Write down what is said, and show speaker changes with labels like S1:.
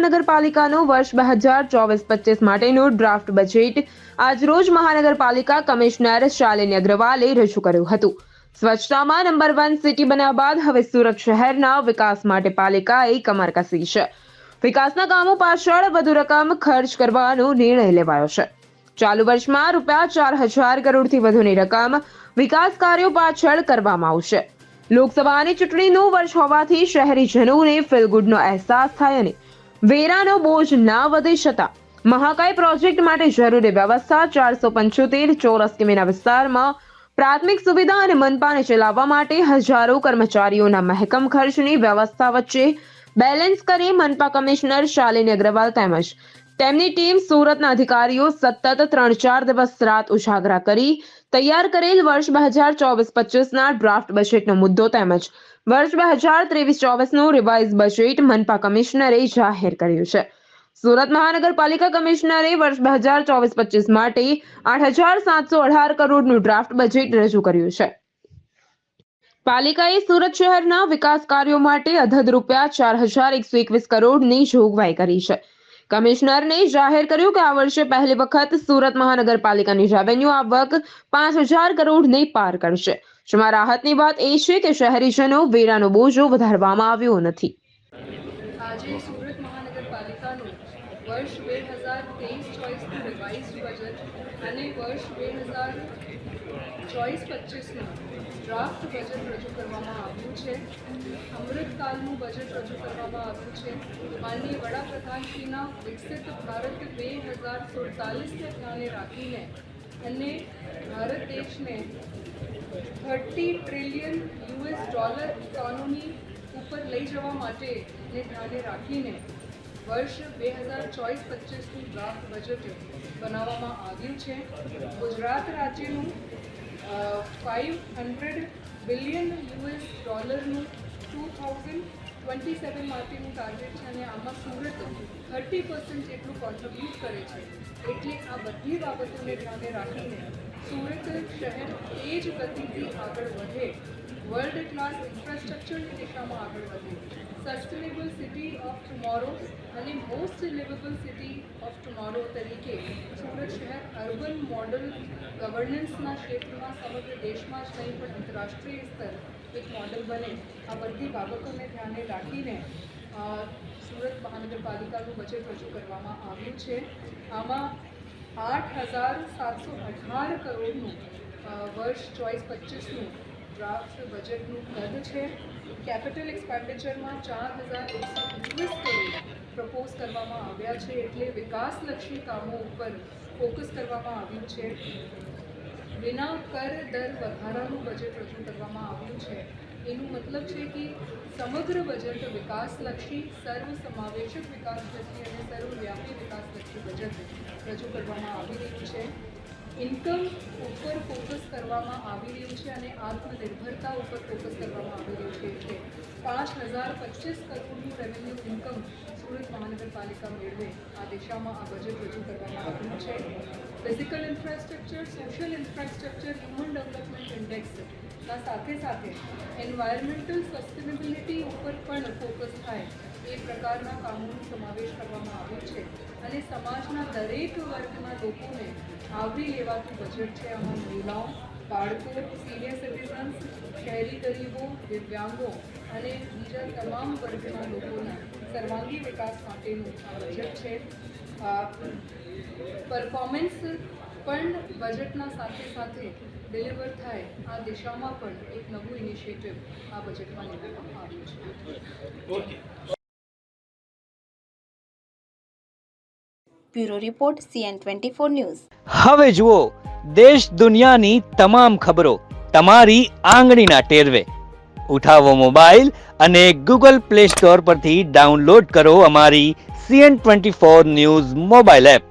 S1: મહાનગરપાલિકાનું વર્ષ 2024-25 માટેનું draft budget આજરોજ મહાનગરપાલિકા કમિશનર શાલિની અગ્રવાલે રજૂ કર્યું હતું. સ્વચ્છતામાં નંબર 1 સિટી બન્યા બાદ હવે સુરત શહેરના વિકાસ માટે પાલિકાએ કમર કસી છે. વિકાસના કામો પાછળ વધુ રકમ ખર્ચ કરવાનો નિર્ણય લેવાયો છે. ચાલુ વર્ષમાં ₹4,000 કરોડથી વધુની રકમ વિકાસ કાર્યો પાછળ કરવામાં આવશે. લોકસભાની ચૂંટણીનું વર્ષ હોવાથી શહેરીજનોને ફીલ ગુડનો અહેસાસ થાય અને વેરાનો બોજ ના વધે છતાં મહાકાય પ્રોજેક્ટ માટે જરૂરી વ્યવસ્થા 475 ચોરસ કિમીના વિસ્તારમાં પ્રાથમિક સુવિધા અને મનપાને ચલાવવા માટે હજારો કર્મચારીઓના મહેકમ ખર્ચની વ્યવસ્થા વચ્ચે બેલેન્સ કરી મનપા કમિશનર શાલિની અગ્રવાલ તેમજ તેમની ટીમ સુરતના અધિકારીઓ સતત 3-4 દિવસ રાત ઉજાગરા કરી તૈયાર કરેલ વર્ષ 2024-25ના ડ્રાફ્ટ બજેટનો મુદ્દો તેમજ વર્ષ 2023-24નું રિવાઇઝ બજેટ મનપા કમિશનરે જાહેર કર્યું છે. સુરત મહાનગરપાલિકા કમિશનરે વર્ષ 2024-25 માટે 8,718 કરોડનું ડ્રાફ્ટ બજેટ રજૂ કર્યું છે. પાલિકાએ સુરત શહેરના વિકાસ કાર્યો માટે અધધ ₹4,121 કરોડની જોગવાઈ કરી છે. કમિશનરને જાહેર કર્યું કે આ વર્ષે પહેલી વખત સુરત મહાનગરપાલિકાની રેવન્યુ આવક 5,000 કરોડને પાર કરશે. જેમાં રાહતની વાત એ છે કે શહેરીજનો વેરાનો બોજો વધારવામાં આવ્યો નથી.
S2: આજે સુરત મહાનગરપાલિકાનું વર્ષ 2023-24નું રિવાઇઝડ બજેટ અને વર્ષ 2024-25નું ડ્રાફ્ટ બજેટ રજૂ કરવામાં આવ્યું છે. અમૃતકાલનું બજેટ રજૂ કરવામાં આવ્યું છે. માનનીય વડાપ્રધાનશ્રીના વિકસિત ભારત 2047ને ધ્યાને રાખીને અને ભારત દેશને $30 ટ્રિલિયન ઇકોનોમી ઉપર લઈ જવા માટે ધ્યાને રાખીને વર્ષ 2024-25નું ડ્રાફ્ટ બજેટ બનાવવામાં આવ્યું છે. ગુજરાત રાજ્યનું $500 બિલિયન નું 2027 માટેનું ટાર્ગેટ છે અને આમાં સુરત 30% જેટલું કોન્ટ્રીબ્યુટ કરે છે. એટલે આ બધી બાબતોને ધ્યાને રાખીને સુરત શહેર એ જ ગતિથી આગળ વધે, વર્લ્ડ ક્લાસ ઇન્ફ્રાસ્ટ્રક્ચરની દિશામાં આગળ વધે, સસ્ટેનેબલ સિટી ઓફ ટુમોરો અને most liveable city of tomorrow તરીકે સુરત શહેર અર્બન મોડલ ગવર્નન્સના ક્ષેત્રમાં સમગ્ર દેશમાં જ નહીં પણ આંતરરાષ્ટ્રીય સ્તર એક મોડલ બને, આ બધી બાબતોને ધ્યાને રાખીને સુરત મહાનગરપાલિકાનું બજેટ રજૂ કરવામાં આવ્યું છે. આમાં 8,718 કરોડનું વર્ષ 24-25નું ડ્રાફ્ટ બજેટનું કદ છે. કેપિટલ એક્સપેન્ડિચરમાં 4,121 કરોડ પ્રપોઝ કરવામાં આવ્યા છે. એટલે વિકાસલક્ષી કામો ઉપર ફોકસ કરવામાં આવ્યું છે. વિના કર દર વધારાનું બજેટ રજૂ કરવામાં આવ્યું છે. એનું મતલબ છે કે સમગ્ર બજેટ વિકાસલક્ષી, સર્વસમાવેશક વિકાસલક્ષી અને સર્વવ્યાપી વિકાસલક્ષી બજેટ રજૂ કરવામાં આવી રહ્યું છે. ઇન્કમ ઉપર ફોકસ કરવામાં આવી રહ્યું છે અને આત્મનિર્ભરતા ઉપર ફોકસ કરવામાં આવી રહ્યું છે. એટલે 5,025 કરોડનું રેવન્યુ ઇન્કમ સુરત મહાનગરપાલિકા મેળવે આ દિશામાં આ બજેટ રજૂ કરવામાં આવ્યું છે. Physical infrastructure, social infrastructure, human development ઇન્ડેક્સના સાથે સાથે એન્વાયરમેન્ટલ સસ્ટેનેબિલિટી ઉપર પણ ફોકસ થાય એ પ્રકારના કામોનો સમાવેશ કરવામાં આવ્યો છે અને સમાજના દરેક વર્ગના લોકોને આવરી લેવાતું બજેટ છે. આમાં મહિલાઓ, બાળકો, સિનિયર સિટીઝન્સ, શહેરી ગરીબો, દિવ્યાંગો અને બીજા તમામ વર્ગના લોકોના સર્વાંગી વિકાસ માટેનું આ બજેટ છે. પરફોર્મન્સ પણ બજેટના સાથે સાથે ડિલિવર થાય આ દિશામાં પણ એક નવું ઇનિશિયેટિવ આ બજેટમાં લેવામાં આવ્યું છે.
S3: Bureau report CN24 news.
S4: હવે જુઓ દેશ દુનિયાની તમામ ખબરો તમારી આંગળીના ટેરવે. ઉઠાવો મોબાઈલ અને Google Play Store પરથી ડાઉનલોડ કરો અમારી CN24 ન્યૂઝ મોબાઈલ એપ.